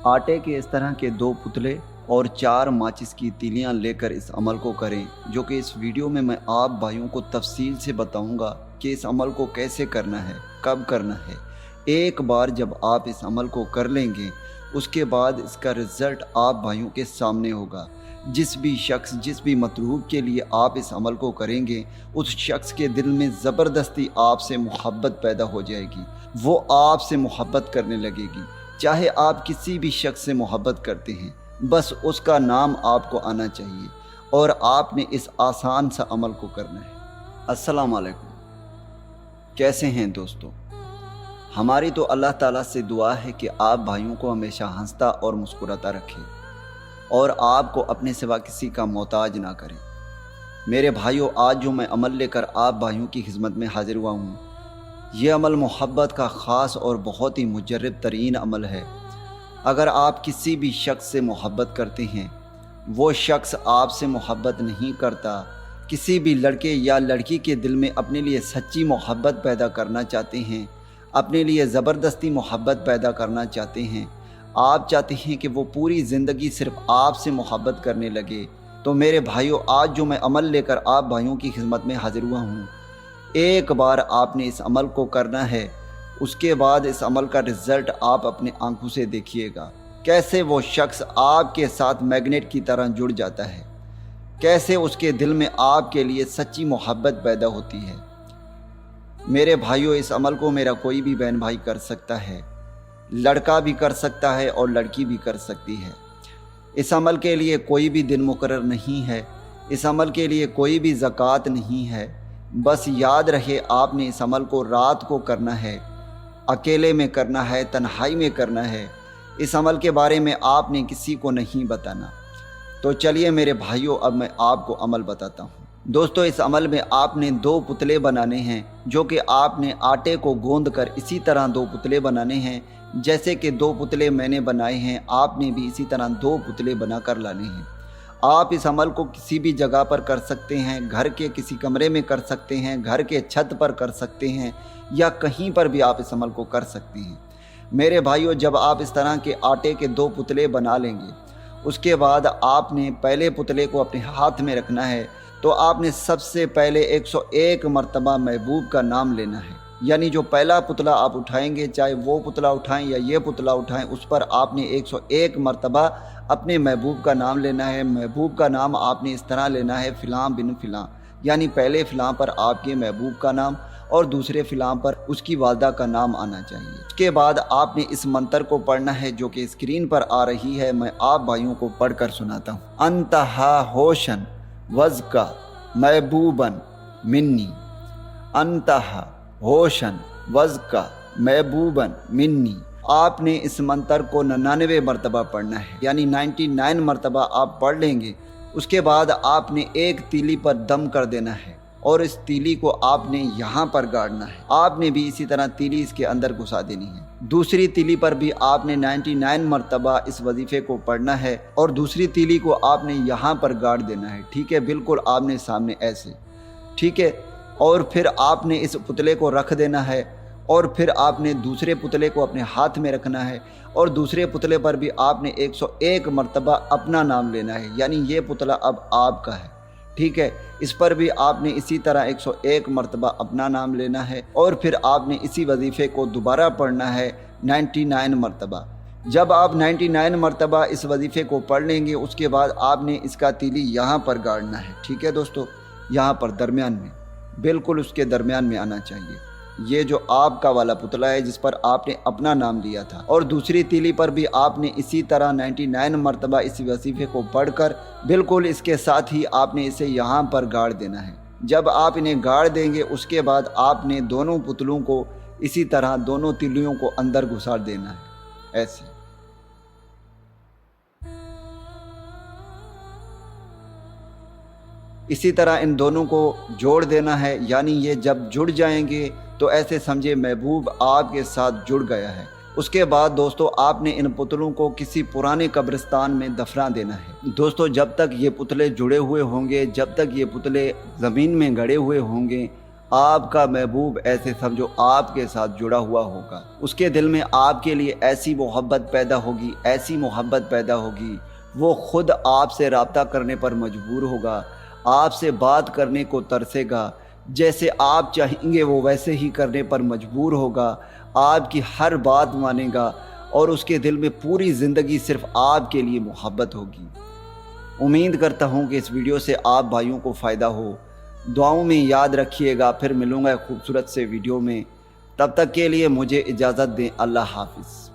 आटे के इस तरह के 2 पुतले और 4 माचिस की तीलियां लेकर इस अमल को करें, जो कि इस वीडियो में मैं आप भाइयों को तफसील से बताऊंगा कि इस अमल को कैसे करना है, कब करना है। एक बार जब आप इस अमल को कर लेंगे, उसके बाद इसका रिज़ल्ट आप भाइयों के सामने होगा। जिस भी शख्स, जिस भी मतलूब के लिए आप इस अमल को करेंगे, उस शख्स के दिल में ज़बरदस्ती आपसे मोहब्बत पैदा हो जाएगी। वो आपसे मोहब्बत करने लगेगी। चाहे आप किसी भी शख्स से मोहब्बत करते हैं, बस उसका नाम आपको आना चाहिए और आपने इस आसान सा अमल को करना है। अस्सलाम वालेकुम, कैसे हैं दोस्तों? हमारी तो अल्लाह ताला से दुआ है कि आप भाइयों को हमेशा हंसता और मुस्कुराता रखें और आपको अपने सिवा किसी का मोहताज ना करें। मेरे भाइयों, आज जो मैं अमल लेकर आप भाइयों की खिदमत में हाजिर हुआ हूँ, ये अमल मोहब्बत का ख़ास और बहुत ही मुजर्रब तरीन अमल है। अगर आप किसी भी शख्स से मोहब्बत करते हैं, वो शख्स आपसे मोहब्बत नहीं करता, किसी भी लड़के या लड़की के दिल में अपने लिए सच्ची मोहब्बत पैदा करना चाहते हैं, अपने लिए ज़बरदस्ती मोहब्बत पैदा करना चाहते हैं, आप चाहते हैं कि वो पूरी ज़िंदगी सिर्फ आपसे मोहब्बत करने लगे, तो मेरे भाइयों, आज जो मैं अमल लेकर आप भाइयों की खिदमत में हाजिर हुआ हूँ, एक बार आपने इस अमल को करना है। उसके बाद इस अमल का रिज़ल्ट आप अपने आंखों से देखिएगा। कैसे वो शख्स आपके साथ मैग्नेट की तरह जुड़ जाता है, कैसे उसके दिल में आपके लिए सच्ची मोहब्बत पैदा होती है। मेरे भाइयों, इस अमल को मेरा कोई भी बहन भाई कर सकता है, लड़का भी कर सकता है और लड़की भी कर सकती है। इस अमल के लिए कोई भी दिन मुकर्रर नहीं है, इस अमल के लिए कोई भी ज़कात नहीं है। बस याद रहे, आपने इस अमल को रात को करना है, अकेले में करना है, तन्हाई में करना है। इस अमल के बारे में आपने किसी को नहीं बताना। तो चलिए मेरे भाइयों, अब मैं आपको अमल बताता हूँ। दोस्तों, इस अमल में आपने 2 पुतले बनाने हैं, जो कि आपने आटे को गूंद कर इसी तरह 2 पुतले बनाने हैं। जैसे कि 2 पुतले मैंने बनाए हैं, आपने भी इसी तरह 2 पुतले बनाकर लाने हैं। आप इस अमल को किसी भी जगह पर कर सकते हैं, घर के किसी कमरे में कर सकते हैं, घर के छत पर कर सकते हैं, या कहीं पर भी आप इस अमल को कर सकते हैं। मेरे भाइयों, जब आप इस तरह के आटे के 2 पुतले बना लेंगे, उसके बाद आपने पहले पुतले को अपने हाथ में रखना है। तो आपने सबसे पहले 101 मरतबा महबूब का नाम लेना है। यानी जो पहला पुतला आप उठाएंगे, चाहे वो पुतला उठाएं या ये पुतला उठाएं, उस पर आपने 101 मरतबा अपने महबूब का नाम लेना है। महबूब का नाम आपने इस तरह लेना है, फ़िलां बिन फ़िलां। यानी पहले फ़िलां पर आपके महबूब का नाम और दूसरे फ़िलां पर उसकी वालदा का नाम आना चाहिए। उसके बाद आपने इस मंत्र को पढ़ना है, जो कि स्क्रीन पर आ रही है। मैं आप भाइयों को पढ़ कर सुनाता हूँ। अंतहा होशन वज़का महबूबन मिन्नी, अंतहा होशन वज़का महबूबन मिन्नी। आपने इस मंत्र को 99 मरतबा पढ़ना है, यानी 99 मरतबा आप पढ़ लेंगे। उसके बाद आपने एक तीली पर दम कर देना है और इस तीली को आपने यहाँ पर गाड़ना है। आपने भी इसी तरह तीली इसके अंदर घुसा देनी है। दूसरी तीली पर भी आपने 99 मरतबा इस वजीफे को पढ़ना है और दूसरी तीली को आपने यहाँ पर गाड़ देना है। ठीक है, बिल्कुल आपने सामने ऐसे। ठीक है, और फिर आपने इस पुतले को रख देना है और फिर आपने दूसरे पुतले को अपने हाथ में रखना है और दूसरे पुतले पर भी आपने 101 मरतबा अपना नाम लेना है। यानी ये पुतला अब आपका है। ठीक है, इस पर भी आपने इसी तरह 101 मरतबा अपना नाम लेना है और फिर आपने इसी वजीफ़े को दोबारा पढ़ना है 99 मरतबा। जब आप 99 मरतबा इस वजीफ़े को पढ़ लेंगे, उसके बाद आपने इसका तीली यहाँ पर गाड़ना है। ठीक है दोस्तों, यहाँ पर दरमियान में, बिल्कुल उसके दरमियान में आना चाहिए। ये जो आपका वाला पुतला है जिस पर आपने अपना नाम लिया था, और दूसरी तीली पर भी आपने इसी तरह 99 मरतबा इस वजीफ़े को पढ़कर बिल्कुल इसके साथ ही आपने इसे यहाँ पर गाड़ देना है। जब आप इन्हें गाड़ देंगे, उसके बाद आपने दोनों पुतलों को इसी तरह दोनों तीलियों को अंदर घुसा देना है, ऐसे। इसी तरह इन दोनों को जोड़ देना है। यानी ये जब जुड़ जाएंगे तो ऐसे समझे महबूब आपके साथ जुड़ गया है। उसके बाद दोस्तों, आपने इन पुतलों को किसी पुराने कब्रिस्तान में दफना देना है। दोस्तों, जब तक ये पुतले जुड़े हुए होंगे, जब तक ये पुतले ज़मीन में गड़े हुए होंगे, آپ کا محبوب ایسے سمجھو آپ کے ساتھ جڑا ہوا ہوگا، اس کے دل میں آپ کے لیے ایسی محبت پیدا ہوگی، ایسی محبت پیدا ہوگی، وہ خود آپ سے رابطہ کرنے پر مجبور ہوگا، آپ سے بات کرنے کو ترسے گا، جیسے آپ چاہیں گے وہ ویسے ہی کرنے پر مجبور ہوگا، آپ کی ہر بات مانے گا، اور اس کے دل میں پوری زندگی صرف آپ کے لیے محبت ہوگی۔ امید کرتا ہوں کہ اس ویڈیو سے آپ بھائیوں کو فائدہ ہو، دعاؤں میں یاد رکھیے گا۔ پھر ملوں گا ایک خوبصورت سے ویڈیو میں، تب تک کے لیے مجھے اجازت دیں۔ اللہ حافظ۔